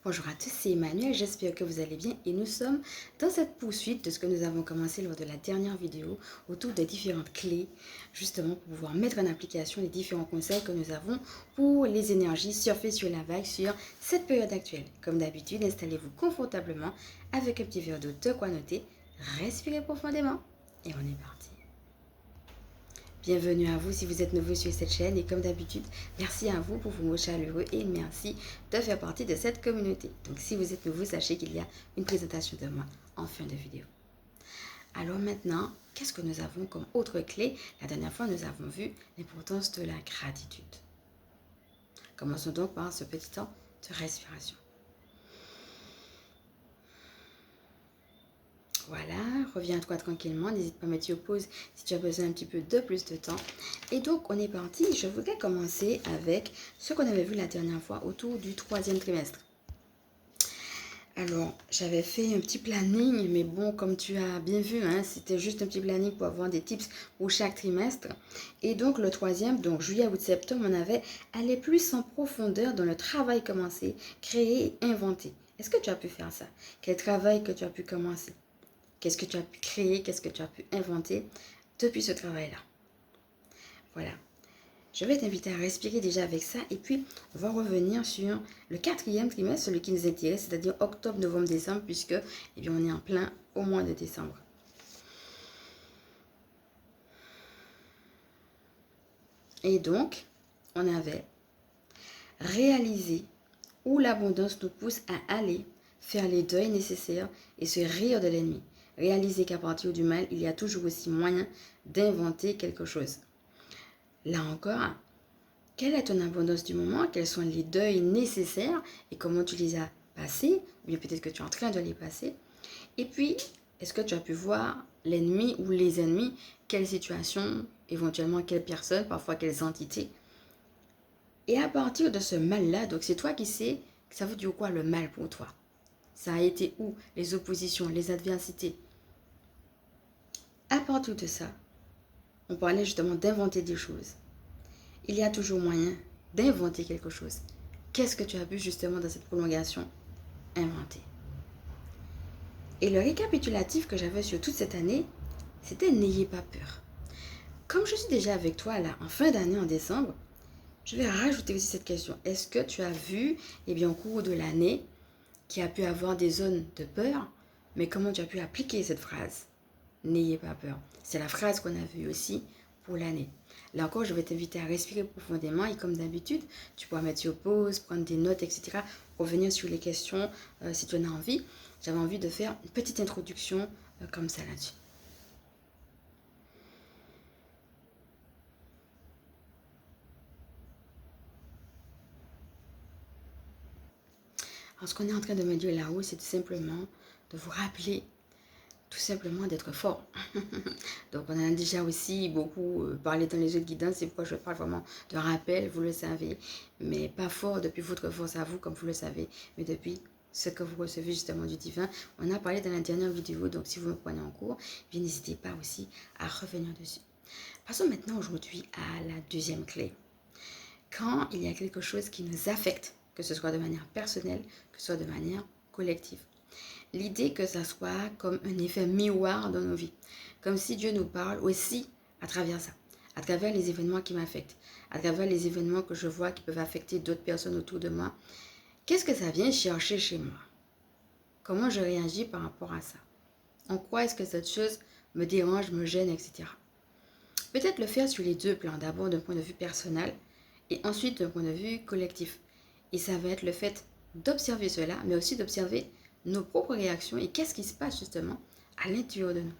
Bonjour à tous, c'est Emmanuel, j'espère que vous allez bien et nous sommes dans cette poursuite de ce que nous avons commencé lors de la dernière vidéo autour des différentes clés, justement pour pouvoir mettre en application les différents conseils que nous avons pour les énergies surfer sur la vague sur cette période actuelle. Comme d'habitude, installez-vous confortablement avec un petit verre d'eau, de quoi noter, respirez profondément et on est parti. Bienvenue à vous si vous êtes nouveau sur cette chaîne et comme d'habitude, merci à vous pour vos mots chaleureux et merci de faire partie de cette communauté. Donc si vous êtes nouveau, sachez qu'il y a une présentation de moi en fin de vidéo. Alors maintenant, qu'est-ce que nous avons comme autre clé? La dernière fois, nous avons vu l'importance de la gratitude. Commençons donc par ce petit temps de respiration. Voilà, reviens-toi tranquillement, n'hésite pas à mettre sur pause si tu as besoin un petit peu de plus de temps. Et donc, on est parti. Je voudrais commencer avec ce qu'on avait vu la dernière fois autour du 3e trimestre. Alors, j'avais fait un petit planning, mais bon, comme tu as bien vu, hein, c'était juste un petit planning pour avoir des tips pour chaque trimestre. Et donc, le 3e, donc juillet, août, septembre, on avait allé plus en profondeur dans le travail commencé, créer et inventer. Est-ce que tu as pu faire ça? Quel travail que tu as pu commencer? Qu'est-ce que tu as pu créer, qu'est-ce que tu as pu inventer depuis ce travail-là. Voilà. Je vais t'inviter à respirer déjà avec ça et puis on va revenir sur le 4e trimestre, celui qui nous intéresse, c'est-à-dire octobre, novembre, décembre, puisque eh bien, on est en plein au mois de décembre. Et donc, on avait réalisé où l'abondance nous pousse à aller faire les deuils nécessaires et se rire de l'ennemi. Réaliser qu'à partir du mal, il y a toujours aussi moyen d'inventer quelque chose. Là encore, quelle est ton abondance du moment? Quels sont les deuils nécessaires et comment tu les as passés? Ou bien peut-être que tu es en train de les passer. Et puis, est-ce que tu as pu voir l'ennemi ou les ennemis? Quelle situation? Éventuellement, quelles personnes? Parfois, quelles entités? Et à partir de ce mal-là, donc c'est toi qui sais, ça veut dire quoi le mal pour toi? Ça a été où? Les oppositions, les adversités. À partir de ça, on parlait justement d'inventer des choses. Il y a toujours moyen d'inventer quelque chose. Qu'est-ce que tu as pu justement dans cette prolongation inventer? Et le récapitulatif que j'avais sur toute cette année, c'était n'ayez pas peur. Comme je suis déjà avec toi là en fin d'année en décembre, je vais rajouter aussi cette question. Est-ce que tu as vu, eh bien, au cours de l'année, qu'il y a pu avoir des zones de peur, mais comment tu as pu appliquer cette phrase? N'ayez pas peur. C'est la phrase qu'on a vue aussi pour l'année. Là encore, je vais t'inviter à respirer profondément et comme d'habitude, tu pourras mettre sur pause, prendre des notes, etc. Revenir sur les questions si tu en as envie. J'avais envie de faire une petite introduction comme ça là-dessus. Alors, ce qu'on est en train de me dire là-haut, c'est tout simplement de vous rappeler tout simplement d'être fort. Donc, on en a déjà aussi beaucoup parlé dans les autres guidances. C'est pourquoi je parle vraiment de rappel, vous le savez. Mais pas fort depuis votre force à vous, comme vous le savez, mais depuis ce que vous recevez justement du divin. On a parlé dans la dernière vidéo, donc si vous me prenez en cours, bien n'hésitez pas aussi à revenir dessus. Passons maintenant aujourd'hui à la deuxième clé. Quand il y a quelque chose qui nous affecte, que ce soit de manière personnelle, que ce soit de manière collective. L'idée que ça soit comme un effet miroir dans nos vies. Comme si Dieu nous parle aussi à travers ça, à travers les événements qui m'affectent, à travers les événements que je vois qui peuvent affecter d'autres personnes autour de moi. Qu'est-ce que ça vient chercher chez moi? Comment je réagis par rapport à ça? En quoi est-ce que cette chose me dérange, me gêne, etc. Peut-être le faire sur les deux plans. D'abord d'un point de vue personnel et ensuite d'un point de vue collectif. Et ça va être le fait d'observer cela, mais aussi d'observer nos propres réactions et qu'est-ce qui se passe justement à l'intérieur de nous.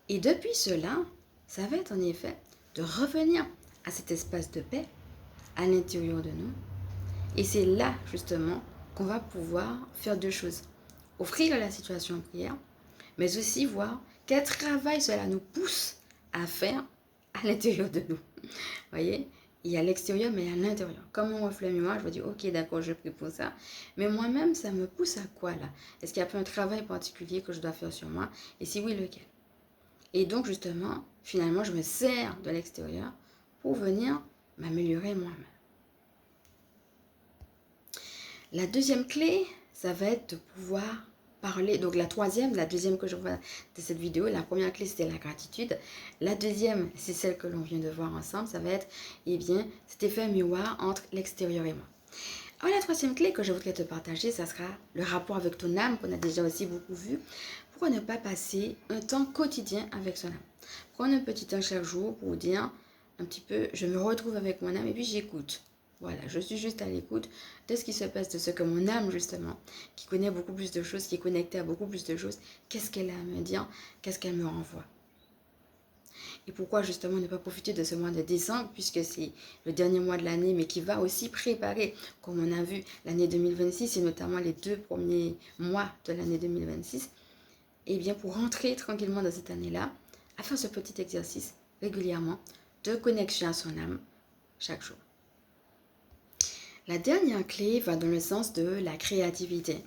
Et depuis cela, ça va être en effet de revenir à cet espace de paix à l'intérieur de nous. Et c'est là justement qu'on va pouvoir faire deux choses. Offrir la situation en prière, mais aussi voir quel travail cela nous pousse à faire à l'intérieur de nous. Vous voyez? Il y a l'extérieur, mais il y a l'intérieur. Comme mon reflet miroir, je me dis, ok, d'accord, je prie pour ça. Mais moi-même, ça me pousse à quoi là? Est-ce qu'il y a pas un travail particulier que je dois faire sur moi? Et si oui, lequel? Et donc, justement, finalement, je me sers de l'extérieur pour venir m'améliorer moi-même. La deuxième clé, ça va être de pouvoir parler. Donc la deuxième que je vois de cette vidéo, la première clé c'était la gratitude. La deuxième, c'est celle que l'on vient de voir ensemble, ça va être cet effet miroir entre l'extérieur et moi. Alors la troisième clé que je voudrais te partager, ça sera le rapport avec ton âme qu'on a déjà aussi beaucoup vu. Pourquoi ne pas passer un temps quotidien avec son âme? Prendre un petit temps chaque jour pour dire un petit peu, je me retrouve avec mon âme et puis j'écoute. Voilà, je suis juste à l'écoute de ce qui se passe, de ce que mon âme, justement, qui connaît beaucoup plus de choses, qui est connectée à beaucoup plus de choses, qu'est-ce qu'elle a à me dire, qu'est-ce qu'elle me renvoie. Et pourquoi justement ne pas profiter de ce mois de décembre, puisque c'est le dernier mois de l'année, mais qui va aussi préparer, comme on a vu, l'année 2026, et notamment les 2 premiers mois de l'année 2026, et bien pour rentrer tranquillement dans cette année-là, à faire ce petit exercice régulièrement de connexion à son âme chaque jour. La dernière clé va dans le sens de la créativité.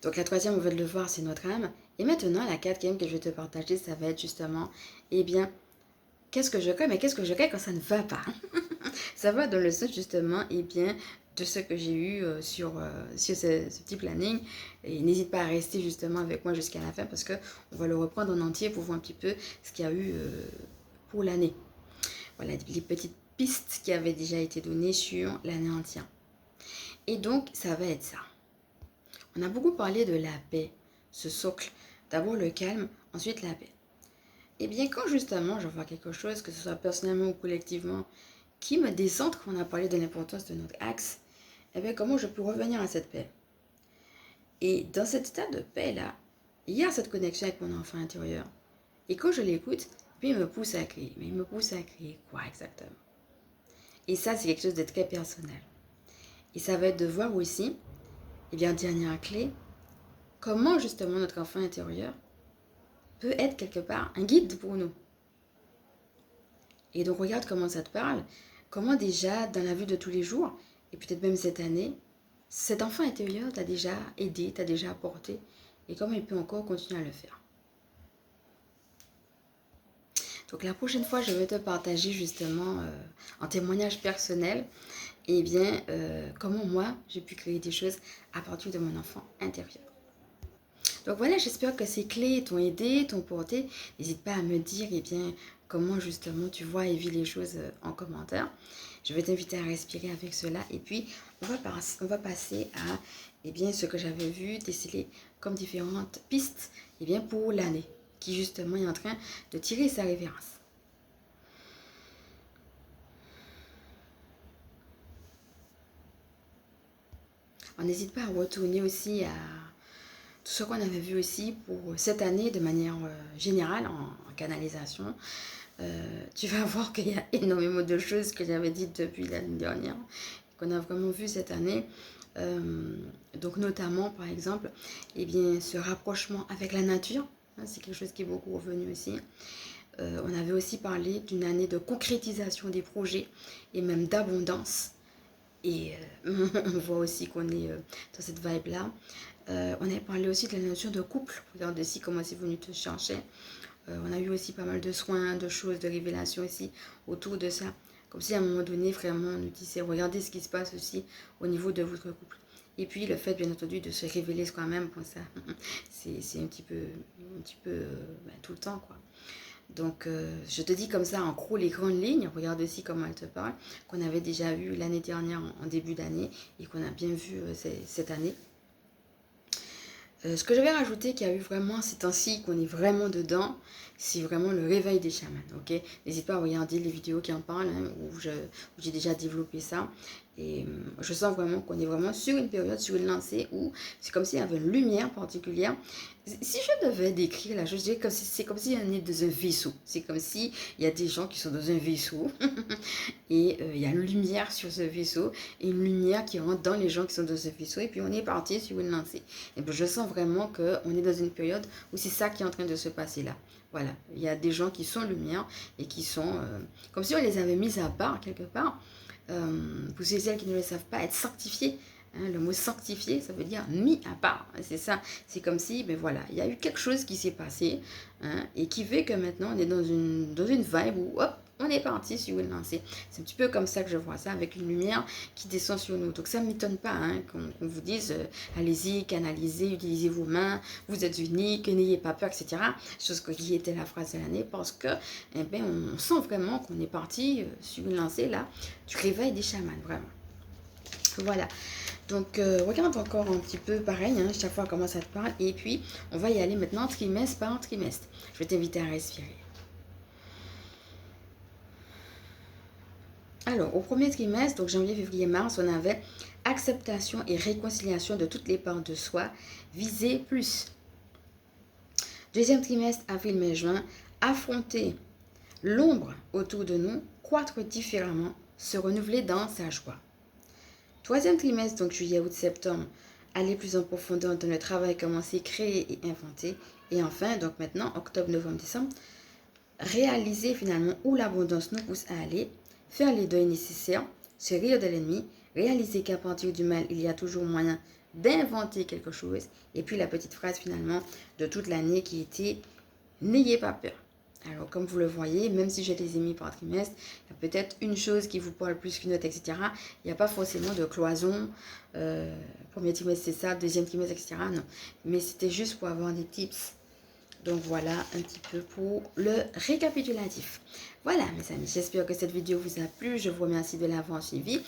Donc la troisième, on va le voir, c'est notre âme. Et maintenant, la quatrième que je vais te partager, ça va être justement, qu'est-ce que je crée? Mais qu'est-ce que je crée quand ça ne va pas? Ça va dans le sens justement, de ce que j'ai eu sur ce petit planning. Et n'hésite pas à rester justement avec moi jusqu'à la fin parce qu'on va le reprendre en entier pour voir un petit peu ce qu'il y a eu pour l'année. Voilà, les petites pistes qui avaient déjà été données sur l'année entière. Et donc, ça va être ça. On a beaucoup parlé de la paix, ce socle. D'abord le calme, ensuite la paix. Et bien, quand justement je vois quelque chose, que ce soit personnellement ou collectivement, qui me décentre, quand on a parlé de l'importance de notre axe, et bien, comment je peux revenir à cette paix? Et dans cet état de paix-là, il y a cette connexion avec mon enfant intérieur. Et quand je l'écoute, puis il me pousse à créer. Mais il me pousse à créer quoi exactement? Et ça, c'est quelque chose de très personnel. Et ça va être de voir aussi, dernière clé, comment justement notre enfant intérieur peut être quelque part un guide pour nous. Et donc regarde comment ça te parle, comment déjà dans la vie de tous les jours, et peut-être même cette année, cet enfant intérieur t'a déjà aidé, t'a déjà apporté, et comment il peut encore continuer à le faire. Donc la prochaine fois, je vais te partager justement en témoignage personnel, comment moi, j'ai pu créer des choses à partir de mon enfant intérieur. Donc voilà, j'espère que ces clés t'ont aidé, t'ont porté. N'hésite pas à me dire comment justement tu vois et vis les choses en commentaire. Je vais t'inviter à respirer avec cela et puis on va passer à ce que j'avais vu déceler comme différentes pistes pour l'année qui justement est en train de tirer sa révérence. On n'hésite pas à retourner aussi à tout ce qu'on avait vu aussi pour cette année de manière générale en canalisation. Tu vas voir qu'il y a énormément de choses que j'avais dites depuis l'année dernière, qu'on a vraiment vu cette année. Donc notamment, par exemple, ce rapprochement avec la nature, hein, c'est quelque chose qui est beaucoup revenu aussi. On avait aussi parlé d'une année de concrétisation des projets et même d'abondance. Et on voit aussi qu'on est dans cette vibe-là. On avait parlé aussi de la notion de couple. Regarde ici comment c'est venu te chercher. On a eu aussi pas mal de soins, de choses, de révélations aussi autour de ça. Comme si à un moment donné, vraiment, on nous disait, regardez ce qui se passe aussi au niveau de votre couple. Et puis le fait, bien entendu, de se révéler soi-même, pour ça, c'est un petit peu tout le temps, quoi. Donc, je te dis comme ça, en gros, les grandes lignes. Regarde aussi comment elle te parle, qu'on avait déjà vu l'année dernière en début d'année et qu'on a bien vu cette année. Ce que je vais rajouter qu'il y a eu vraiment ces temps-ci, qu'on est vraiment dedans, c'est vraiment le réveil des chamans, ok? N'hésite pas à regarder les vidéos qui en parlent, hein, où j'ai déjà développé ça. Et je sens vraiment qu'on est vraiment sur une période, sur une lancée où c'est comme s'il y avait une lumière particulière. Si je devais décrire la chose, je dirais que c'est comme si on est dans un vaisseau. C'est comme s'il y a des gens qui sont dans un vaisseau et il y a une lumière sur ce vaisseau et une lumière qui rentre dans les gens qui sont dans ce vaisseau et puis on est parti sur une lancée. Et bien, je sens vraiment qu'on est dans une période où c'est ça qui est en train de se passer là. Voilà, il y a des gens qui sont lumière et qui sont comme si on les avait mis à part quelque part. Pour ceux et celles qui ne le savent pas, être sanctifié. Hein, le mot sanctifié, ça veut dire mis à part. C'est ça. C'est comme si, il y a eu quelque chose qui s'est passé, hein, et qui fait que maintenant on est dans une vibe où, hop, on est parti sur une lancée. C'est un petit peu comme ça que je vois ça, avec une lumière qui descend sur nous. Donc ça ne m'étonne pas hein, qu'on vous dise, allez-y, canalisez, utilisez vos mains, vous êtes unique, n'ayez pas peur, etc. Chose qui était la phrase de l'année, parce que eh ben, on sent vraiment qu'on est parti sur une lancée là, du réveil des chamans, vraiment. Voilà. Donc, regarde encore un petit peu pareil, hein, chaque fois comment ça te parle. Et puis, on va y aller maintenant trimestre par trimestre. Je vais t'inviter à respirer. Alors, au premier trimestre, donc janvier, février, mars, on avait acceptation et réconciliation de toutes les parts de soi, viser plus. Deuxième trimestre, avril, mai, juin, affronter l'ombre autour de nous, croître différemment, se renouveler dans sa joie. Troisième trimestre, donc juillet, août, septembre, aller plus en profondeur dans le travail, commencer, créer et inventer. Et enfin, donc maintenant, octobre, novembre, décembre, réaliser finalement où l'abondance nous pousse à aller, faire les deuils nécessaires, se rire de l'ennemi, réaliser qu'à partir du mal, il y a toujours moyen d'inventer quelque chose. Et puis la petite phrase finalement de toute l'année qui était « N'ayez pas peur ». Alors, comme vous le voyez, même si je les ai mis par trimestre, il y a peut-être une chose qui vous parle plus qu'une autre, etc. Il n'y a pas forcément de cloison. Premier trimestre, c'est ça. Deuxième trimestre, etc. Non. Mais c'était juste pour avoir des tips. Donc, voilà un petit peu pour le récapitulatif. Voilà, mes amis. J'espère que cette vidéo vous a plu. Je vous remercie de l'avoir suivi.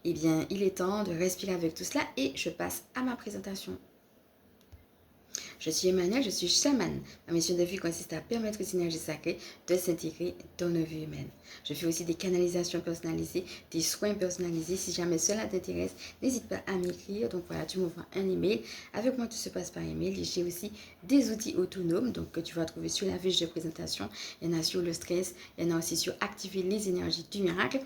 Eh bien, il est temps de respirer avec tout cela et je passe à ma présentation. Je suis Emmanuel, je suis chamane. Ma mission de vie consiste à permettre aux énergies sacrées de s'intégrer dans nos vies humaines. Je fais aussi des canalisations personnalisées, des soins personnalisés. Si jamais cela t'intéresse, n'hésite pas à m'écrire. Donc voilà, tu m'envoies un email. Avec moi, tout se passe par email. J'ai aussi des outils autonomes donc, que tu vas trouver sur la fiche de présentation. Il y en a sur le stress, il y en a aussi sur activer les énergies du miracle.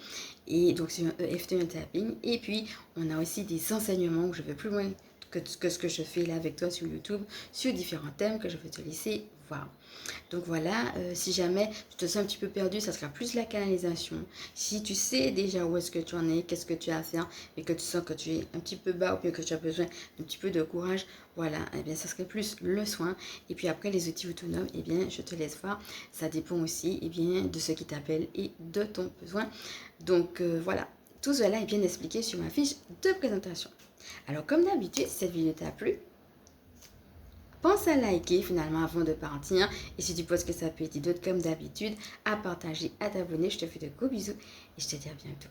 Et donc sur un EFT, un tapping. Et puis, on a aussi des enseignements où je vais plus loin que ce que je fais là avec toi sur YouTube, sur différents thèmes que je vais te laisser voir. Donc voilà, si jamais tu te sens un petit peu perdu, ça sera plus la canalisation. Si tu sais déjà où est-ce que tu en es, qu'est-ce que tu as à faire, et que tu sens que tu es un petit peu bas ou bien que tu as besoin d'un petit peu de courage, voilà, eh bien ça serait plus le soin. Et puis après les outils autonomes, eh bien je te laisse voir. Ça dépend aussi eh bien, de ce qui t'appelle et de ton besoin. Donc voilà, tout cela est bien expliqué sur ma fiche de présentation. Alors comme d'habitude, si cette vidéo t'a plu, pense à liker finalement avant de partir. Et si tu penses que ça peut aider d'autres comme d'habitude, à partager, à t'abonner. Je te fais de gros bisous et je te dis à bientôt.